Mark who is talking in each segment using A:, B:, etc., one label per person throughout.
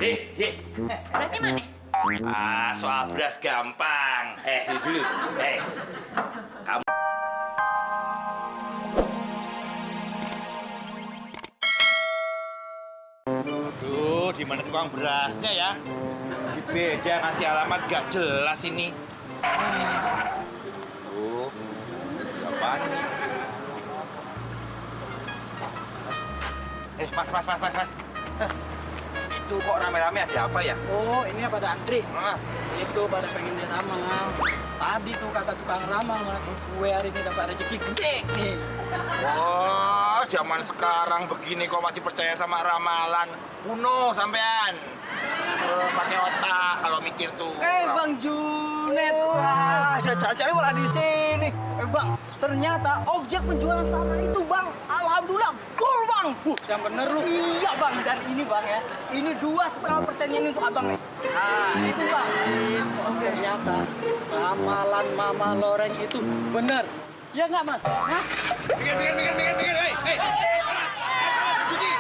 A: Dek.
B: Berasnya mana?
A: Soal beras gampang. Sini dulu. Kamu. Tuh, di mana tukang berasnya ya? Si beda ngasih alamat gak jelas ini. Tuh, apaan ini? Mas. Itu kok rame-rame ada apa ya?
C: Oh, ini pada antri.
A: Ah.
C: Itu pada pengen lihat Amang. Tadi tuh kata tukang ramal, Mas. Gue hari ini dapat rezeki gede nih.
A: Wah, zaman sekarang begini kok masih percaya sama ramalan. Kuno sampean. Pakai otak kalau mikir tuh.
C: Bang Junet. Wah, saya cari-cari malah di sini. Bang, ternyata objek penjualan tanah itu, Bang. Alhamdulillah, cool, Bang. Yang bener lu. Iya, Bang. Dan ini, Bang ya. Ini 2,5% ini untuk Abang nih. Nah, itu, Bang. Ternyata ramalan Mama Loreng itu bener. Ya nggak, Mas? Hah?
A: Minggir. Hei. Cuci.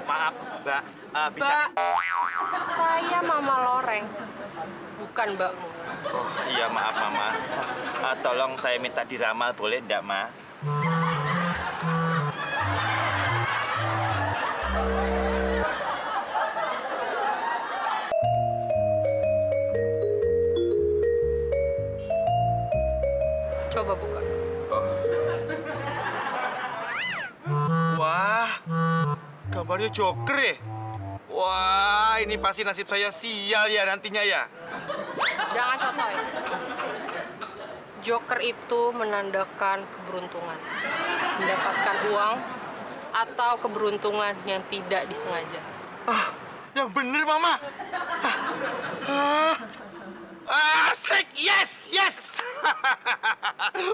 A: Maaf, Mbak. Bisa.
B: Mbak, saya Mama Loreng, bukan mbakmu.
A: Oh, iya, maaf, Mama. Tolong saya minta diramal, boleh enggak, Ma?
B: Coba buka.
A: Wah, gambarnya Joker ya? Wah, ini pasti nasib saya sial ya nantinya ya.
B: Jangan sotoy. Joker itu menandakan keberuntungan. Mendapatkan uang atau keberuntungan yang tidak disengaja.
A: Yang bener, Mama. Asik, yes.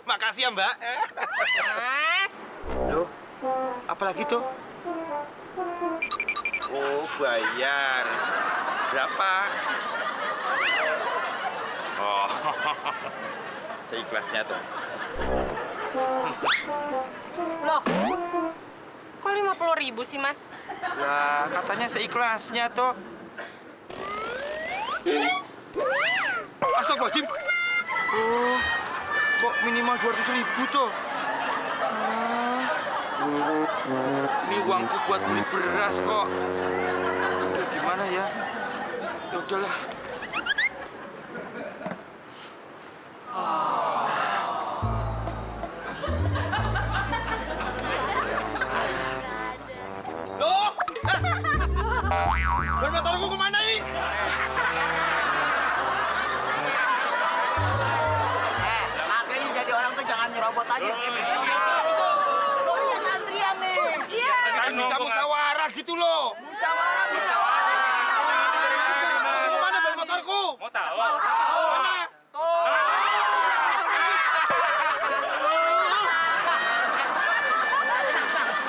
A: Makasih ya, Mbak.
B: Mas,
A: Loh, apalagi tuh? Oh, bayar. Berapa? Oh, seikhlasnya tuh.
B: loh, kok 50.000 sih, Mas?
A: Lah, katanya seikhlasnya tuh. Astagfirullahaladzim. Oh, kok minimal 200.000 tuh? Ini uangku buat beli beras kok. Aduh, gimana ya? Ya udahlah. Loh! Ban motorku kemana ini?
D: Makanya jadi orang tuh jangan nyerobot aja. Oh iya, antrian nih.
B: Iya.
A: Kan bisa musyawarah gitu loh.
D: Musyawarah.
A: Kemana ban motorku?
E: Mau tahu?
A: Mana?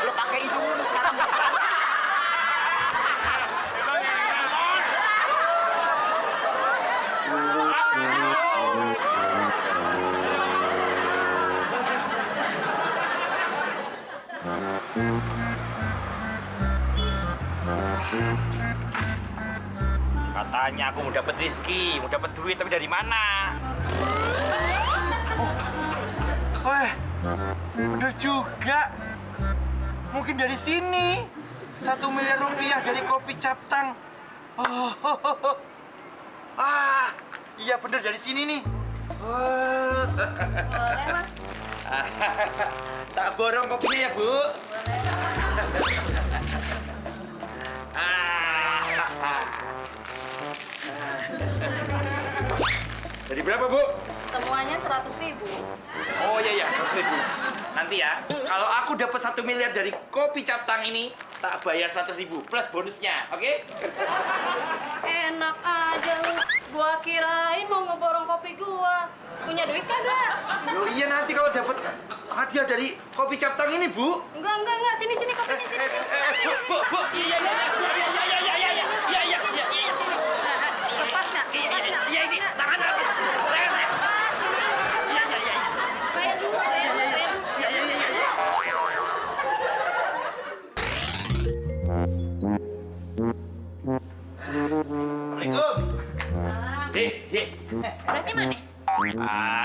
D: Lo pakai hidung lu sekarang.
A: Katanya aku mau dapat rezeki, mau dapat duit, tapi dari mana? Weh, bener juga. Mungkin dari sini. 1 miliar rupiah dari kopi Captang. Iya bener dari sini nih.
B: Boleh, Mas.
A: Tak borong kopinya ya, Bu. Jadi berapa, Bu?
B: Semuanya 100.000.
A: Oh iya, 100.000. Nanti ya, kalau aku dapat 1 miliar dari kopi Captang ini, tak bayar 100.000 plus bonusnya, oke?
B: Enak aja lu. Gua kirain mau ngeborong kopi gua. Punya duit kagak?
A: Loh iya nanti kalau dapat hadiah dari kopi Captang ini, Bu.
B: Enggak. Sini kopinya sini.
A: Bu. Iya.
B: Lepas nggak?
A: Iya, ini tangan habis. Leher. Iya.
B: Bayar dulu, bayar dulu.
A: Iya. Assalamualaikum. Dek.
B: Berasnya mana?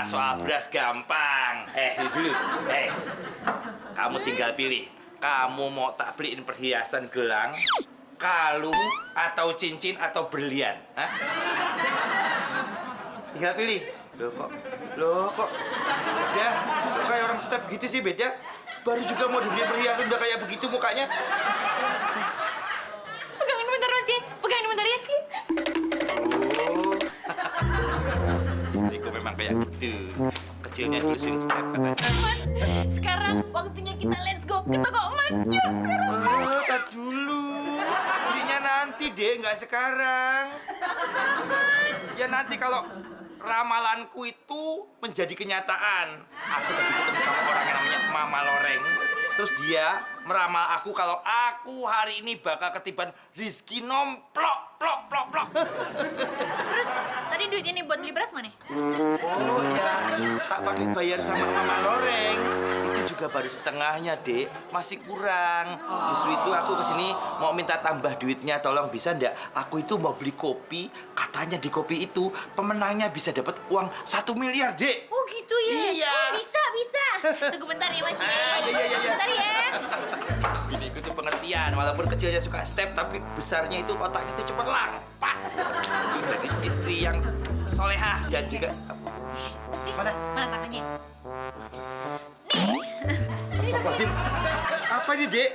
A: Soal beras gampang. Sini dulu. Kamu tinggal pilih. Kamu mau tak beliin perhiasan gelang, kalung, atau cincin, atau berlian? Hah? Tinggal pilih. Loh kok beda? Kok kayak orang step gitu sih beda? Baru juga mau dibeli perhiasan udah kayak begitu mukanya.
B: Pegangin bentar Mas ya. Pegangin bentar ya.
A: Istriku memang kayak gitu. Kecilnya dulu sih step katanya.
B: Mas, sekarang waktunya kita let's go ke toko emas. Yuk, sekarang.
A: Tar dulu. Belinya nanti deh, nggak sekarang. Ya nanti kalau ramalanku itu menjadi kenyataan. Aku tadi ketemu sama orang yang namanya Mama Loreng. Terus dia meramal aku kalau aku hari ini bakal ketiban rizki nomplok, plok.
B: Terus tadi duit ini buat beli beras mana?
A: Oh ya, tak pakai bayar sama Mama Loreng. Itu juga baru setengahnya, Dek. Masih kurang. Justru itu aku kesini mau minta tambah duitnya. Tolong bisa ndak? Aku itu mau beli kopi. Katanya di kopi itu pemenangnya bisa dapat uang 1 miliar, Dek.
B: Oh gitu ya?
A: Iya.
B: Oh, bisa. Tunggu bentar ya Mas ya.
A: Iya.
B: Bentar ya.
A: Biniku tuh pengertian. Walaupun kecilnya suka step, tapi besarnya itu otaknya itu cemerlang. Pas. Jadi istri yang solehah dan juga... Mana?
B: Mana tangannya?
A: Wajib. Apa ini, Dek?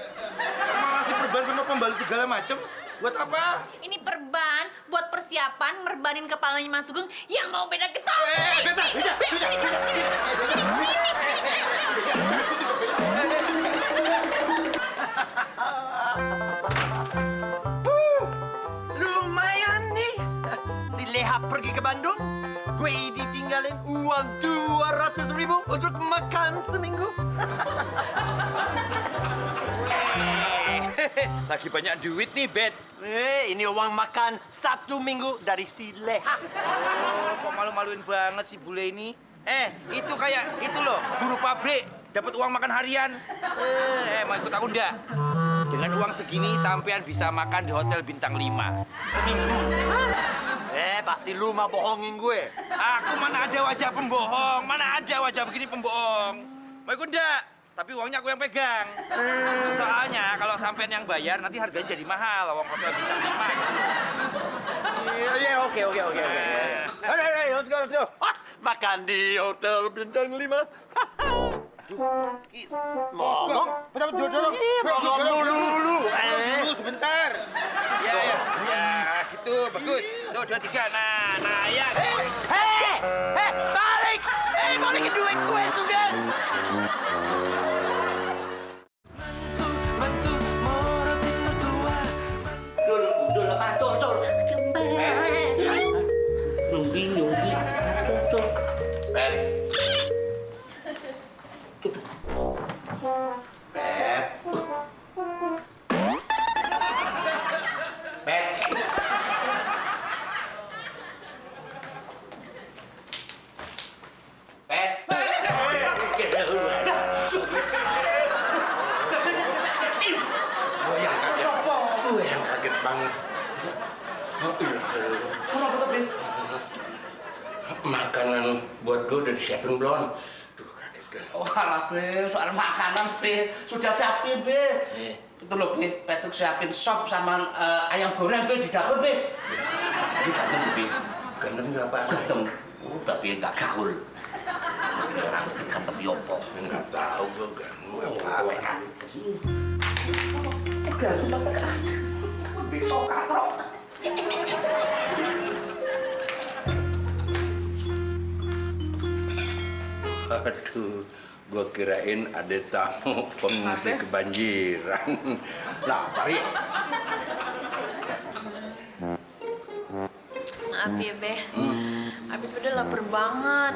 A: Mau ngasih perban sama pembalut segala macem? Buat apa?
B: Ini perban buat persiapan merbanin kepalanya Mas Sugeng yang mau beda ketok.
E: Lumayan nih. Si Leha pergi ke Bandung, gue ditinggalin uang 200.000 untuk makan seminggu.
A: Lagi banyak duit nih, Bet.
E: Ini uang makan 1 minggu dari si Leha.
A: Kok malu-maluin banget sih bule ini? Itu kayak itu loh, buruh pabrik dapat uang makan harian. Mau ikut aku ndak? Dengan uang segini sampean bisa makan di hotel bintang 5 seminggu.
E: Pasti lu mah bohongin gue.
A: Aku mana ada wajah pembohong, mana ada wajah begini pembohong. Mau ikut ndak? Tapi uangnya aku yang pegang. Soalnya kalau sampean yang bayar nanti harganya jadi mahal, uang hotel bintang 5 gitu.
E: Iya, oke. Hey, let's go. Makan di hotel bintang 5. Ngomong? Ngomong dulu.
A: Tunggu sebentar. Ya, gitu, bagus. Tuh, 2, 3. Nah, ya.
E: Balik! Balikin duit gue, Sugeng!
C: Dul, apa? Cul. Nyungki. Cul.
F: Gue yang kaget banget. Makanan buat gue udah disiapin belum? Duh, kaget gue.
C: Walah, Be, soal makanan, Be. Sudah siapin, Be. Itu loh, Be. Petruk siapin sop sama ayam goreng, Be, di dapur, Be. Jadi ganteng, Be.
F: Ganteng itu apa?
C: Ganteng. Udah, Be, nggak gaul. Jadi orang ngerti ganteng yopo.
F: Nggak tahu gue ganteng apa.
C: Ganteng, Be, katrok.
F: Aduh, gue kirain ada tamu pengungsi kebanjiran. Nah, Pari.
B: Maaf ya, Be. Abis udah lapar banget.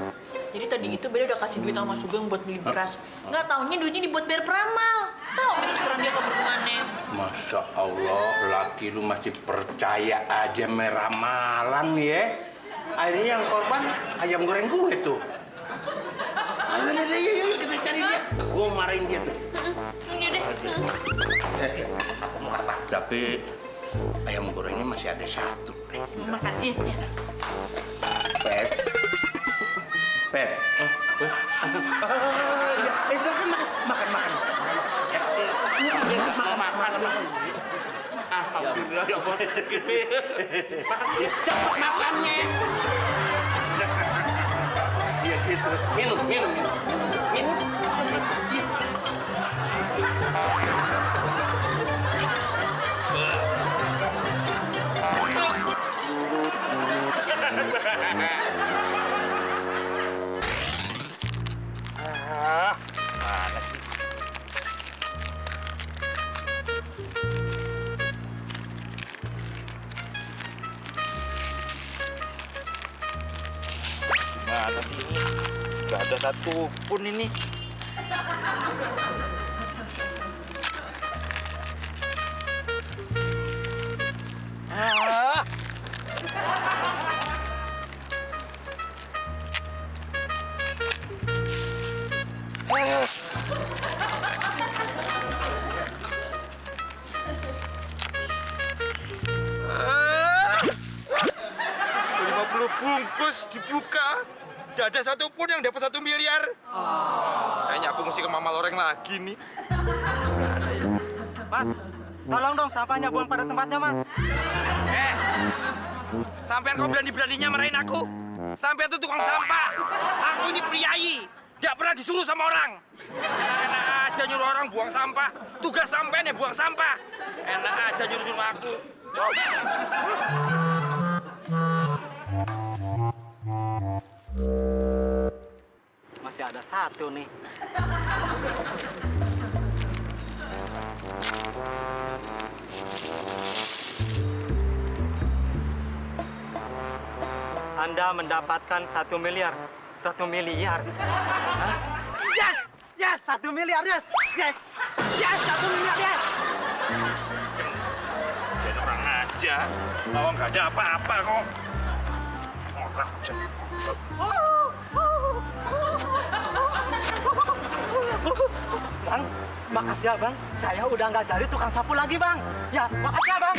B: Jadi tadi itu Beda udah kasih duit sama Sugeng buat beli beras. Nggak taunya duitnya dibuat bayar peramal. Tahu ini sekarang dia kabur kemana?
F: Masya Allah, laki lu masih percaya aja meramalan ya. Akhirnya yang korban ayam goreng gue tuh. Ayo deh, yuk kita cari dia. Gue marahin dia tuh.
B: Ini deh.
F: Tapi ayam gorengnya masih ada satu.
B: Makan, iya.
F: Pet. Pet. Iya, silakan makan. Makan. Alhamdulillah, ya boleh segini. Cepat makannya. Iya gitu. Minum.
A: Mana sih? Mana sih ini? Gak ada satu pun ini. Ah. Ah. 50 bungkus dibuka. Tidak ada satupun yang dapat 1 miliar. Kayaknya aku mesti ke Mama Loreng lagi nih.
C: Mas, tolong dong sampahnya buang pada tempatnya, Mas.
A: Sampean kau berani-beraninya marahin aku? Sampean itu tukang sampah. Aku ini priayi. Tidak pernah disuruh sama orang. Enak aja nyuruh orang buang sampah. Tugas sampean ya buang sampah. Enak aja nyuruh aku.
C: Masih ada satu nih. Anda mendapatkan 1 miliar. 1 miliar. Hah? Yes! Yes! 1 miliar, yes! Yes! Yes! 1 miliar, yes!
A: Jadi orang aja. Oh, nggak ada apa-apa kok. Orang aja.
C: Bang, makasih ya, Bang. Saya udah nggak jadi tukang sapu lagi, Bang. Ya, makasih ya, Bang.